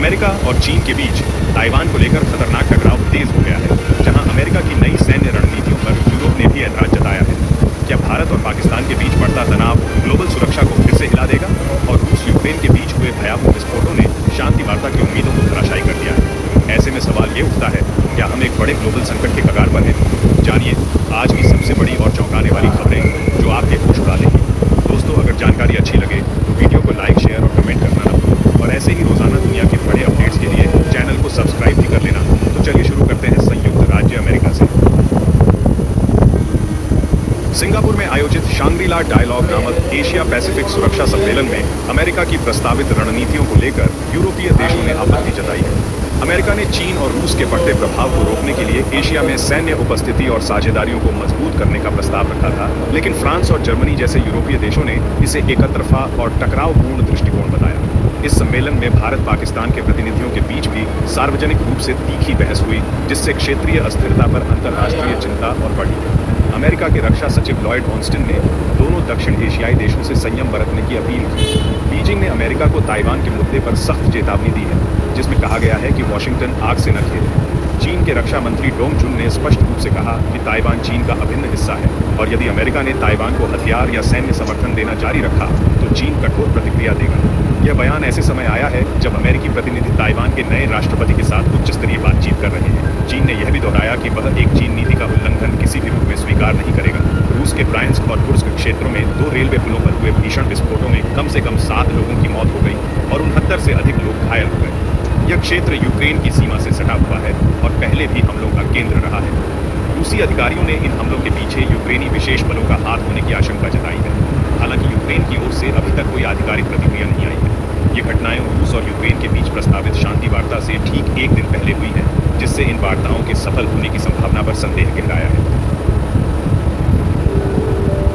America और चीन के बीच ताइवान को लेकर खतरनाक टकराव तेज हो गया है, जहां अमेरिका की नई सैन्य रणनीतियों पर यूरोप ने भी ऐतराज जताया है। क्या भारत और पाकिस्तान के बीच बढ़ता तनाव ग्लोबल सुरक्षा को फिर से हिला देगा? और रूस यूक्रेन के बीच हुए भयावह विस्फोटों ने शांति वार्ता की उम्मीदों को धराशायी कर दिया है। ऐसे में सवाल ये उठता है, क्या हम एक बड़े ग्लोबल संकट के कगार पर हैं? जानिए आज की सबसे बड़ी और चौंकाने वाली खबरें जो आपके होश उड़ा देंगी। दोस्तों, अगर जानकारी अच्छी लगे तो वीडियो को लाइक, शेयर और कमेंट करना ना भूलें। और ऐसे ही रोजाना दुनिया के बड़े अपडेट्स के लिए चैनल को सब्सक्राइब भी कर लेना। तो चलिए शुरू करते हैं संयुक्त राज्य अमेरिका से। सिंगापुर में आयोजित शांग्री-ला डायलॉग नामक एशिया पैसिफिक सुरक्षा सम्मेलन में अमेरिका की प्रस्तावित रणनीतियों को लेकर यूरोपीय देशों ने आपत्ति जताई है। अमेरिका ने चीन और रूस के बढ़ते प्रभाव को रोकने के लिए एशिया में सैन्य उपस्थिति और साझेदारियों को मजबूत करने का प्रस्ताव रखा था, लेकिन फ्रांस और जर्मनी जैसे यूरोपीय देशों ने इसे एकतरफा और टकरावपूर्ण दृष्टिकोण बताया। इस सम्मेलन में भारत पाकिस्तान के प्रतिनिधियों के बीच भी सार्वजनिक रूप से तीखी बहस हुई, जिससे क्षेत्रीय अस्थिरता पर अंतर्राष्ट्रीय चिंता और बढ़ी। अमेरिका के रक्षा सचिव लॉयड ऑस्टिन ने दोनों दक्षिण एशियाई देशों से संयम बरतने की अपील की। बीजिंग ने अमेरिका को ताइवान के मुद्दे पर सख्त चेतावनी दी है, जिसमें कहा गया है कि वॉशिंगटन आग से न खेले। चीन के रक्षा मंत्री डोंग जुन ने स्पष्ट रूप से कहा कि ताइवान चीन का अभिन्न हिस्सा है और यदि अमेरिका ने ताइवान को हथियार या सैन्य समर्थन देना जारी रखा तो चीन कठोर प्रतिक्रिया देगा। यह बयान ऐसे समय आया है जब अमेरिकी प्रतिनिधि ताइवान के नए राष्ट्रपति के साथ उच्च स्तरीय बातचीत कर रहे हैं। चीन ने यह भी दोहराया कि वह एक चीन नीति का उल्लंघन किसी भी रूप में स्वीकार नहीं करेगा। रूस के ब्रायंस्क और कुर्स्क क्षेत्रों में 2 रेलवे पुलों पर हुए भीषण विस्फोटों में कम से कम 7 लोगों की मौत हो गई और 69 से अधिक लोग घायल हो गए। यह क्षेत्र यूक्रेन की सीमा से सटा हुआ है और पहले भी हमलों का केंद्र रहा है। रूसी अधिकारियों ने इन हमलों के पीछे यूक्रेनी विशेष बलों का हाथ होने की आशंका जताई है। हालांकि यूक्रेन की ओर से अभी तक कोई आधिकारिक प्रतिक्रिया नहीं आई है। ये घटनाएं रूस और यूक्रेन के बीच प्रस्तावित शांति वार्ता से ठीक एक दिन पहले हुई है, जिससे इन वार्ताओं के सफल होने की संभावना पर संदेह गहराया है।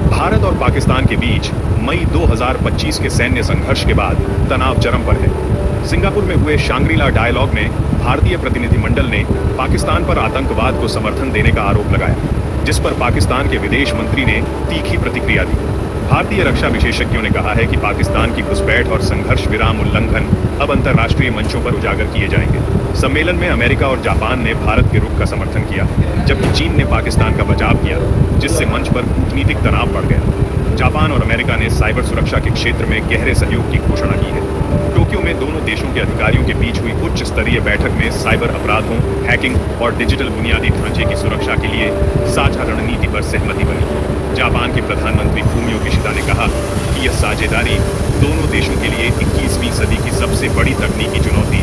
भारत और पाकिस्तान के बीच मई 2025 के सैन्य संघर्ष के बाद तनाव चरम पर है। सिंगापुर में हुए शांग्री-ला डायलॉग में भारतीय प्रतिनिधिमंडल ने पाकिस्तान पर आतंकवाद को समर्थन देने का आरोप लगाया, जिस पर पाकिस्तान के विदेश मंत्री ने तीखी प्रतिक्रिया दी। भारतीय रक्षा विशेषज्ञों ने कहा है कि पाकिस्तान की घुसपैठ और संघर्ष विराम उल्लंघन अब अंतर्राष्ट्रीय मंचों पर उजागर किए जाएंगे। सम्मेलन में अमेरिका और जापान ने भारत के रुख का समर्थन किया, जबकि चीन ने पाकिस्तान का बचाव किया, जिससे मंच पर कूटनीतिक तनाव बढ़ गया। जापान और अमेरिका ने साइबर सुरक्षा के क्षेत्र में गहरे सहयोग की घोषणा की है। टोक्यो में दोनों देशों के अधिकारियों के बीच हुई उच्च स्तरीय बैठक में साइबर अपराधों, हैकिंग और डिजिटल बुनियादी ढांचे की सुरक्षा के लिए साझा रणनीति पर सहमति बनी। जापान के प्रधानमंत्री फूमियो किशिदा ने कहा कि यह साझेदारी दोनों देशों के लिए 21वीं सदी की सबसे बड़ी तकनीकी चुनौती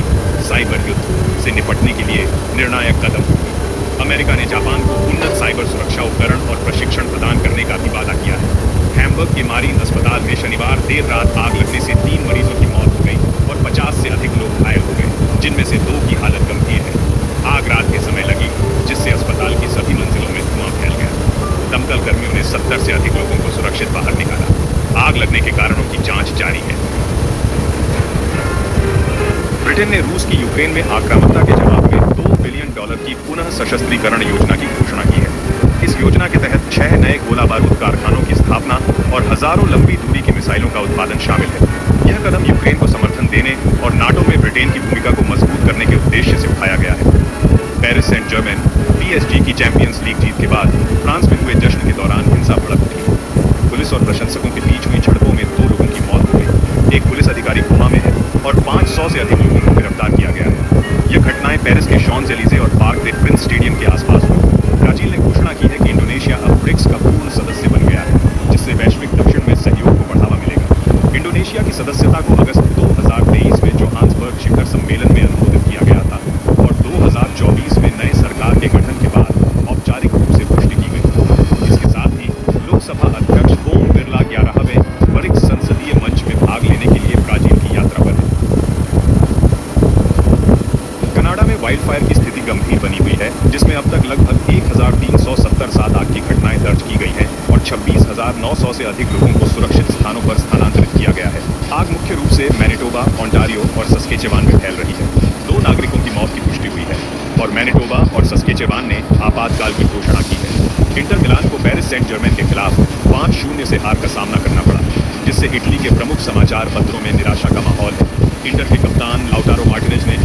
साइबर युद्ध से निपटने के लिए निर्णायक कदम होगी। अमेरिका ने जापान को उन्नत साइबर सुरक्षा उपकरण और प्रशिक्षण प्रदान करने का भी वादा किया है। हैम्बर्ग के मारीन अस्पताल में शनिवार देर रात आग लगने से 3 मरीजों की मौत हो गई और 50 से अधिक लोग घायल हो गए, जिनमें से 2 की हालत गंभीर है। आग रात के समय लगी, जिससे अस्पताल की सभी मंजिलों में धुआं फैल गया। दमकल कर्मियों ने 70 से अधिक लोगों को सुरक्षित बाहर निकाला। आग लगने के कारणों की जांच जारी है। ब्रिटेन ने रूस की यूक्रेन में आक्रामकता के जवाब में $2 बिलियन की पुनः सशस्त्रीकरण योजना की घोषणा की है। इस योजना के तहत 6 नए गोला बारूद कारखानों की स्थापना और हजारों लंबी दूरी की मिसाइलों का उत्पादन शामिल है। यह कदम यूक्रेन को समर्थन देने और नाटो में ब्रिटेन की भूमिका को मजबूत करने के उद्देश्य से उठाया गया है। पेरिस सेंट जर्मन PSG की चैंपियंस लीग जीत के बाद फ्रांस में हुए जश्न के दौरान हिंसा भड़क उठी। पुलिस और प्रशंसकों के बीच हुई झड़पों में 2 लोगों की मौत हो गई। एक पुलिस अधिकारी कोमा में है और 500 से अधिक लोगों को गिरफ्तार किया गया है। यह घटनाएं पेरिस के शॉन्ज़-एलीज़े और पार्क दे प्रिंस स्टेडियम के आसपास हुई। ब्राजील ने घोषणा की है कि इंडोनेशिया अब ब्रिक्स का पूर्ण सदस्य बन गया है, जिससे वैश्विक दक्षिण में सहयोग को बढ़ावा मिलेगा। इंडोनेशिया की सदस्यता को अगस्त 2023 में जोहान्सबर्ग शिखर सम्मेलन में अनुमोदित किया गया था और 2024 में नए सरकार के गठन के बाद औपचारिक रूप से पुष्टि की गई। इसके साथ ही लोकसभा अध्यक्ष ओम बिरला 11वें ब्रिक्स संसदीय मंच में भाग लेने के लिए ब्राजील की यात्रा पर है। कनाडा में वाइल्डफायर की स्थिति गंभीर बनी हुई है, जिसमें अब तक लगभग 1370 आग की घटनाएं दर्ज की गई हैं और 26,900 से अधिक लोगों को सुरक्षित स्थानों पर स्थानांतरित किया गया है। आग मुख्य रूप से मैनिटोबा, ओंटारियो और सस्केचेवान में फैल रही है। 2 नागरिकों की मौत की पुष्टि हुई है और मैनिटोबा और सस्केचेवान ने आपातकाल की घोषणा की है। इंटर मिलान को पेरिस सेंट जर्मन के खिलाफ 5-0 से हार का सामना करना पड़ा, जिससे इटली के प्रमुख समाचार पत्रों में निराशा का माहौल है। इंटर के कप्तान लाउटारो मार्टिनेज ने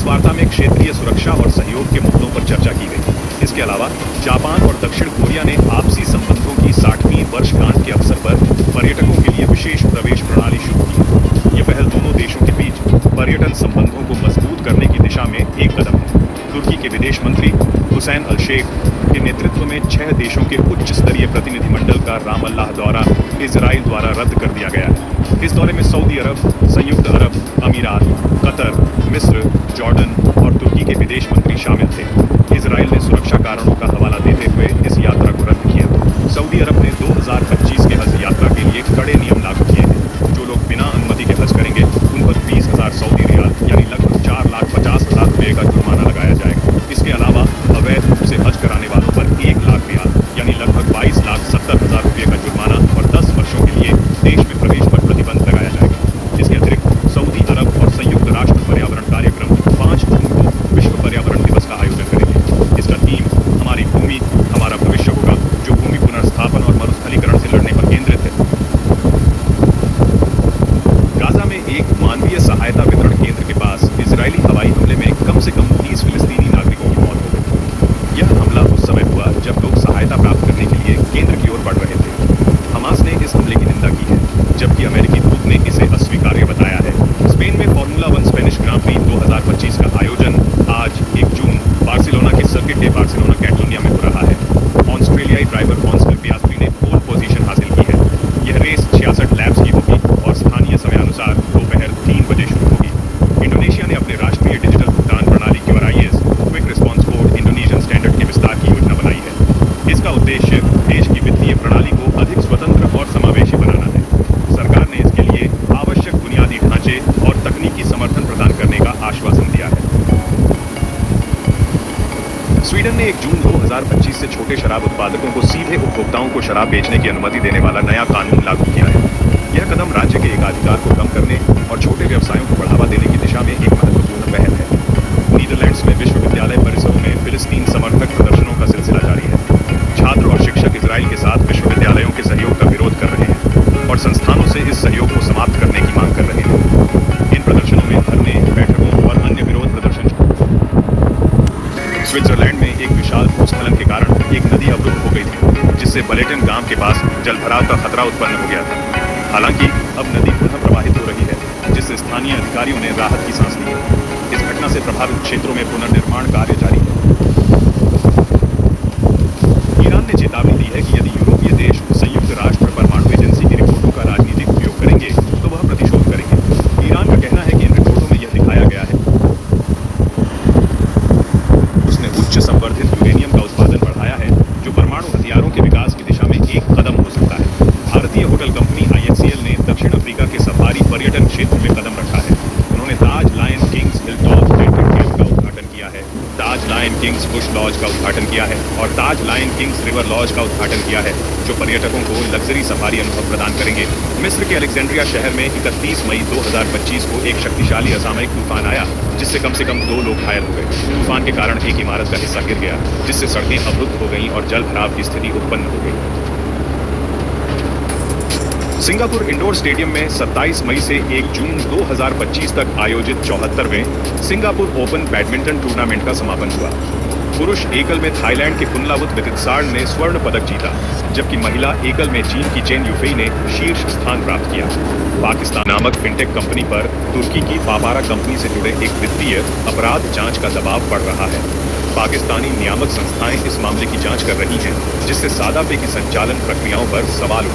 वार्ता में क्षेत्रीय सुरक्षा और सहयोग के मुद्दों पर चर्चा की गई। इसके अलावा जापान और दक्षिण कोरिया ने आपसी संबंधों की 60वीं वर्षगांठ के अवसर पर पर्यटकों के लिए विशेष प्रवेश प्रणाली शुरू की। ये पहल दोनों देशों के बीच पर्यटन संबंधों को मजबूत करने की दिशा में एक कदम है। तुर्की के विदेश मंत्री हुसैन अल शेख के नेतृत्व में 6 देशों के उच्च स्तरीय प्रतिनिधिमंडल का रामअल्लाह दौरा इजराइल द्वारा रद्द कर दिया गया है। इस दौरे में सऊदी अरब, संयुक्त अरब अमीरात, कतर, मिस्र, जॉर्डन और तुर्की के विदेश मंत्री शामिल थे। इजराइल ने सुरक्षा कारणों का हवाला देते हुए इस यात्रा को रद्द किया। सऊदी अरब ने 2025 के हज यात्रा के लिए कड़े नियम लागू किए हैं। जो लोग बिना अनुमति के हज करेंगे उन पर 20,000 सऊदी रियाल यानी लगभग 4,50,000 रुपये का जुर्माना लगाया जाएगा। इसके अलावा अवैध रूप से हज कराने वालों पर 1 लाख रियाल यानी लगभग 22,70,000 रुपये का जुर्माना और 10 वर्षों के लिए देश में प्रवेश पर प्रतिबंध लगाया जाएगा। इसके अतिरिक्त सऊदी अरब और संयुक्त राष्ट्र पर्यावरण कार्यक्रम 5 जून को विश्व पर्यावरण दिवस का आयोजन करेंगे। इसका थीम हमारी भूमि हमारा भविष्य होगा, जो भूमि पुनर्स्थापन और मरुस्थलीकरण से लड़ने पर केंद्रित है। गाजा में एक मानवीय सहायता वितरण केंद्र के पास इजरायली हवाई हमले में कम से कम 30 फिलिस्तीनी नागरिकों की मौत हो गई। यह हमला उस समय हुआ जब लोग सहायता प्राप्त करने के लिए केंद्र की ओर बढ़ रहे थे। हमास ने इस हमले की निंदा की है, जबकि अमेरिकी दूत ने इसे अस्वीकार्य बताया है। स्पेन में फॉर्मूला 1 स्पेनिश ग्रां प्री 2025 का आयोजन आज 1 जून बार्सिलोना के सर्किट डे बार्सिलोना कैटलोनिया में हो रहा है। ऑस्ट्रेलियाई ड्राइवर ऑस्कर पियास्ट्री ने पोल पोजीशन हासिल की है। यह रेस 66 लैप्स की होगी और स्थानीय समय अनुसार दोपहर 3 बजे शुरू होगी। इंडोनेशिया ने अपने राष्ट्रीय डिजिटल भुगतान प्रणाली QRIS quick response code Indonesian standard के विस्तार की योजना बनाई है। इसका उद्देश्य देश की वित्तीय प्रणाली को अधिक स्वतंत्र और समावेशी बनाना है। सरकार ने इसके लिए आवश्यक बुनियादी ढांचे और तकनीकी समर्थन प्रदान करने का आश्वासन दिया है। स्वीडन ने 1 जून 2025 से छोटे शराब उत्पादकों को सीधे उपभोक्ताओं को शराब बेचने की अनुमति देने वाला नया कानून लागू किया है। यह कदम राज्य के एकाधिकार को कम करने और छोटे व्यवसायों को बढ़ावा देने की दिशा में एक महत्वपूर्ण पहल है। नीदरलैंड्स में विश्वविद्यालय परिसरों में फिलिस्तीन समर्थक प्रदर्शनों का सिलसिला जारी है। छात्र और शिक्षक इजराइल के साथ विश्वविद्यालयों के सहयोग का विरोध कर रहे हैं और संस्थानों से इस सहयोग को समाप्त करने की मांग कर रहे हैं। इन प्रदर्शनों में धरने, बैठकों और अन्य विरोध प्रदर्शन। स्विट्जरलैंड में एक विशाल भूस्खलन के कारण एक नदी अवरुद्ध हो गई थी, जिससे बलेटन गांव के पास जलभराव का खतरा उत्पन्न हो गया था। हालांकि अब नदी पुनः प्रवाहित हो रही है, जिससे स्थानीय अधिकारियों ने राहत की सांस ली है। इस घटना से प्रभावित क्षेत्रों में पुनर्निर्माण कार्य जारी है। ईरान ने चेतावनी दी है कि यदि यूरोपीय देश संयुक्त राष्ट्र परमाणु एजेंसी की रिपोर्टों का राजनीतिक उपयोग करेंगे तो वह प्रतिशोध करेंगे। ईरान का कहना है कि इन रिपोर्टों में यह दिखाया गया है उसने उच्च संवर्धित यूरेनियम का उत्पादन बढ़ाया है, जो परमाणु हथियारों के विकास की दिशा में एक कदम हो सकता है। भारतीय होटल कंपनी IHCL ने दक्षिण अफ्रीका के सफारी पर्यटन क्षेत्र में कदम रखा है। उन्होंने ताज लायन किंग्स हिलटॉप डेल्टन केव का उद्घाटन किया है, ताज लायन किंग्स बुश लॉज का उद्घाटन किया है और ताज लायन किंग्स रिवर लॉज का उद्घाटन किया है, जो पर्यटकों को लग्जरी सफारी अनुभव प्रदान करेंगे। मिस्र के अलेक्जेंड्रिया शहर में 31 मई 2025 को एक शक्तिशाली असामयिक तूफान आया, जिससे कम से कम 2 लोग घायल हो गए। तूफान के कारण एक इमारत का हिस्सा गिर गया, जिससे सड़कें अवरुद्ध हो गईं और जल भराव की स्थिति उत्पन्न हो गई। सिंगापुर इंडोर स्टेडियम में 27 मई से 1 जून 2025 तक आयोजित 74वें सिंगापुर ओपन बैडमिंटन टूर्नामेंट का समापन हुआ। पुरुष एकल में थाईलैंड के कुनलावुत विदितसार्न ने स्वर्ण पदक जीता, जबकि महिला एकल में चीन की चेन युफेई ने शीर्ष स्थान प्राप्त किया। पाकिस्तान नामक फिनटेक कंपनी पर तुर्की की पापारा कंपनी से जुड़े एक वित्तीय अपराध जांच का दबाव बढ़ रहा है। पाकिस्तानी नियामक संस्थाएं इस मामले की जांच कर रही हैं, जिससे सादा पे की संचालन प्रक्रियाओं पर सवाल